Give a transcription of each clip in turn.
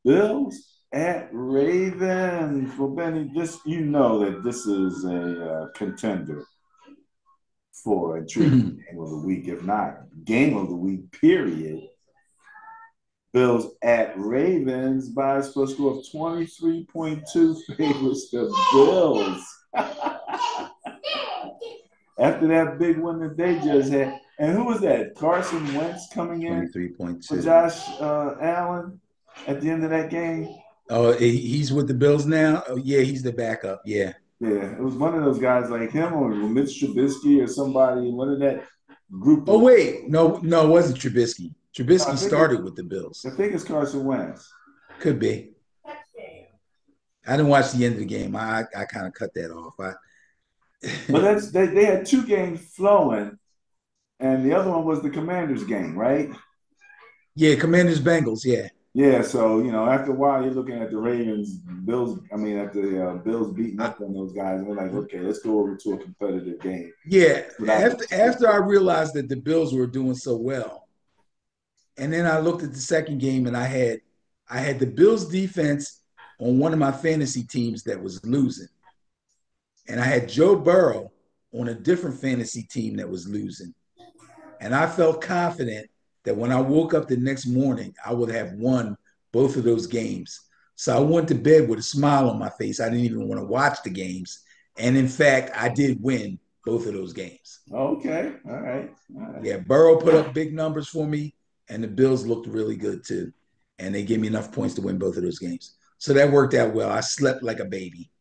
Bills at Ravens. Well, Benny, this you know that this is a contender for a intriguing game of the week, if not game of the week. Period. Bills at Ravens by a score of 23.2 favors the Bills. After that big one that they just had. And who was that? Carson Wentz coming in for 23.2. Josh Allen at the end of that game. Oh, he's with the Bills now? Oh, yeah, he's the backup. Yeah. Yeah, it was one of those guys like him or Mitch Trubisky or somebody, one of that group Oh, of. wait. No, no, it wasn't Trubisky. I Trubisky think it, started with the I Bills. think it's Carson Wentz. Could be. I didn't watch the end of the game. I kind of cut that off. But they had two games flowing, and the other one was the Commanders game, right? Yeah, Commanders Bengals. Yeah. Yeah, so after a while, you're looking at the Ravens, Bills. I mean, at the Bills beating I, up on those guys, and we're like, okay, let's go over to a competitive game. yeah. That's what I After I realized that the Bills were doing so well, and then I looked at the second game and I had the Bills defense on one of my fantasy teams that was losing. And I had Joe Burrow on a different fantasy team that was losing. And I felt confident that when I woke up the next morning, I would have won both of those games. So I went to bed with a smile on my face. I didn't even want to watch the games. And in fact, I did win both of those games. Okay, all right, all right. Yeah, Burrow put up big numbers for me, and the Bills looked really good too. And they gave me enough points to win both of those games. So that worked out well. I slept like a baby.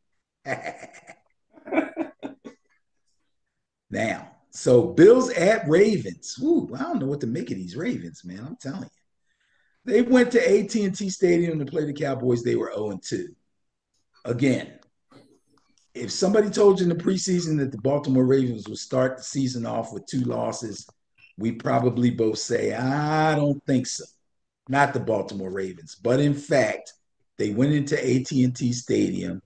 Now, so Bills at Ravens. Ooh, I don't know what to make of these Ravens, man. I'm telling you. They went to AT&T Stadium to play the Cowboys. They were 0-2. Again, if somebody told you in the preseason that the Baltimore Ravens would start the season off with two losses, we probably both say, I don't think so. Not the Baltimore Ravens. But in fact, they went into AT&T Stadium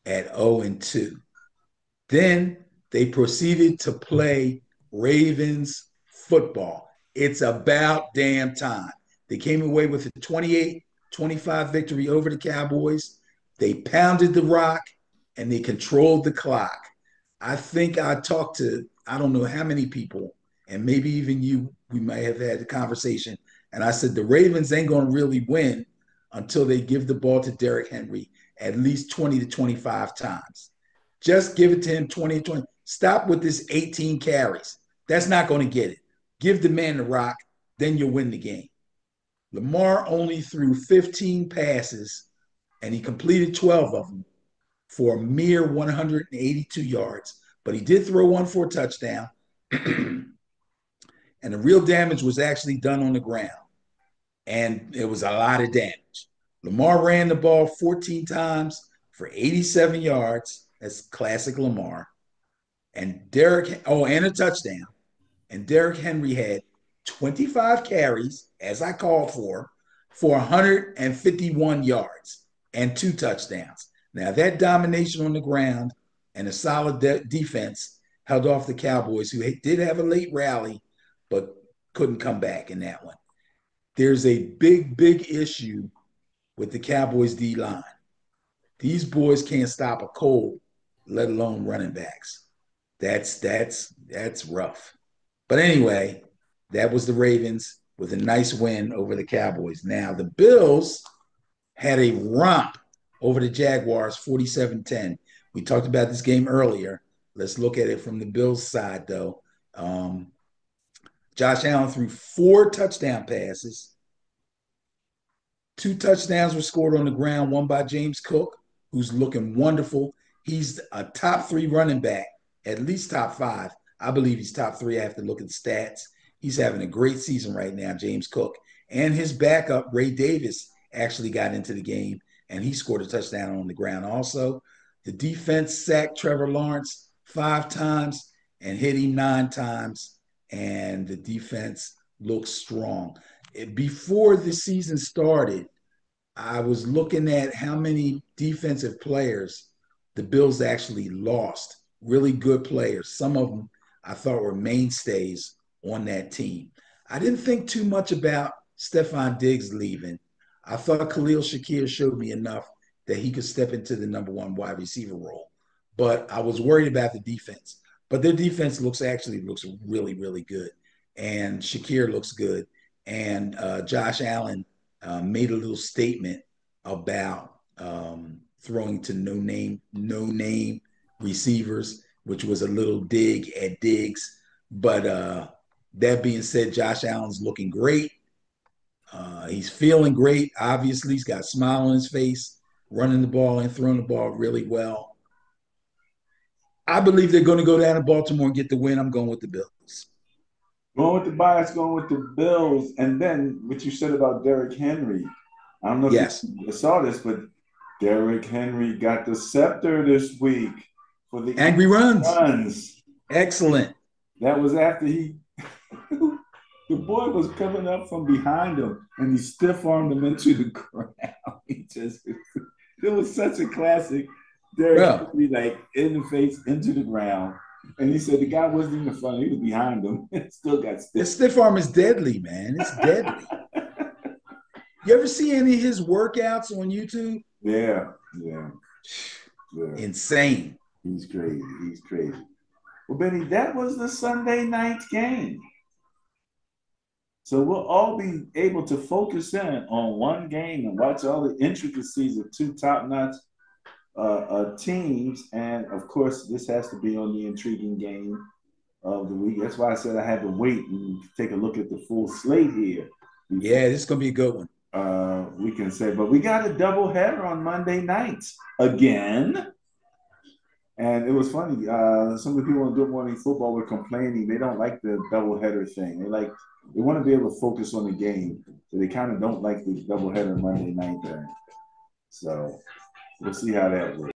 at 0-2. Then they proceeded to play Ravens football. It's about damn time. They came away with a 28-25 victory over the Cowboys. They pounded the rock and they controlled the clock. I think I talked to, I don't know how many people, and maybe even you, we might have had a conversation. And I said, the Ravens ain't going to really win until they give the ball to Derrick Henry at least 20 to 25 times. Just give it to him 20. Stop with this 18 carries. That's not going to get it. Give the man the rock, then you'll win the game. Lamar only threw 15 passes and he completed 12 of them for a mere 182 yards. But he did throw one for a touchdown. And the real damage was actually done on the ground. And it was a lot of damage. Lamar ran the ball 14 times for 87 yards. That's classic Lamar. And a touchdown. And Derrick Henry had 25 carries, as I called for 151 yards and two touchdowns. Now, that domination on the ground and a solid defense held off the Cowboys, who did have a late rally, but couldn't come back in that one. There's a big, big issue with the Cowboys D line. These boys can't stop a cold, let alone running backs. That's rough. But anyway, that was the Ravens with a nice win over the Cowboys. Now the Bills had a romp over the Jaguars 47-10. We talked about this game earlier. Let's look at it from the Bills side though. Josh Allen threw four touchdown passes. Two touchdowns were scored on the ground, one by James Cook, who's looking wonderful. He's a top three running back, at least top five. I believe he's top three. I have to look at the stats. He's having a great season right now, James Cook. And his backup, Ray Davis, actually got into the game and he scored a touchdown on the ground also. The defense sacked Trevor Lawrence 5 times and hit him 9 times. And the defense looks strong. Before the season started, I was looking at how many defensive players the Bills actually lost. Really good players. Some of them I thought were mainstays on that team. I didn't think too much about Stephon Diggs leaving. I thought Khalil Shakir showed me enough that he could step into the number one wide receiver role. But I was worried about the defense. But their defense looks really, really good. And Shakir looks good. And Josh Allen made a little statement about throwing to no name receivers, which was a little dig at Diggs. But that being said, Josh Allen's looking great. He's feeling great. Obviously, he's got a smile on his face, running the ball and throwing the ball really well. I believe they're going to go down to Baltimore and get the win. I'm going with the Bills. Going with the bias, going with the Bills. And then what you said about Derrick Henry. I don't know if Yes. you saw this, but Derrick Henry got the scepter this week for the Angry runs. runs. Excellent. That was after he the boy was coming up from behind him and he stiff armed him into the ground. He just it was such a classic. Derrick Henry like in the face into the ground. And he said the guy wasn't even in front, he was behind him. Still got stiff. This stiff arm is deadly, man. It's deadly. You ever see any of his workouts on YouTube? Yeah. Insane. He's crazy. He's crazy. Well, Benny, that was the Sunday night game. So we'll all be able to focus in on one game and watch all the intricacies of two top-notch teams. And, of course, this has to be on the intriguing game of the week. That's why I said I had to wait and take a look at the full slate here. Yeah, this is going to be a good one. We can say, but we got a doubleheader on Monday nights again. And it was funny. Some of the people on Good Morning Football were complaining they don't like the doubleheader thing. They want to be able to focus on the game, so they kind of don't like the doubleheader Monday night thing. So we'll see how that works.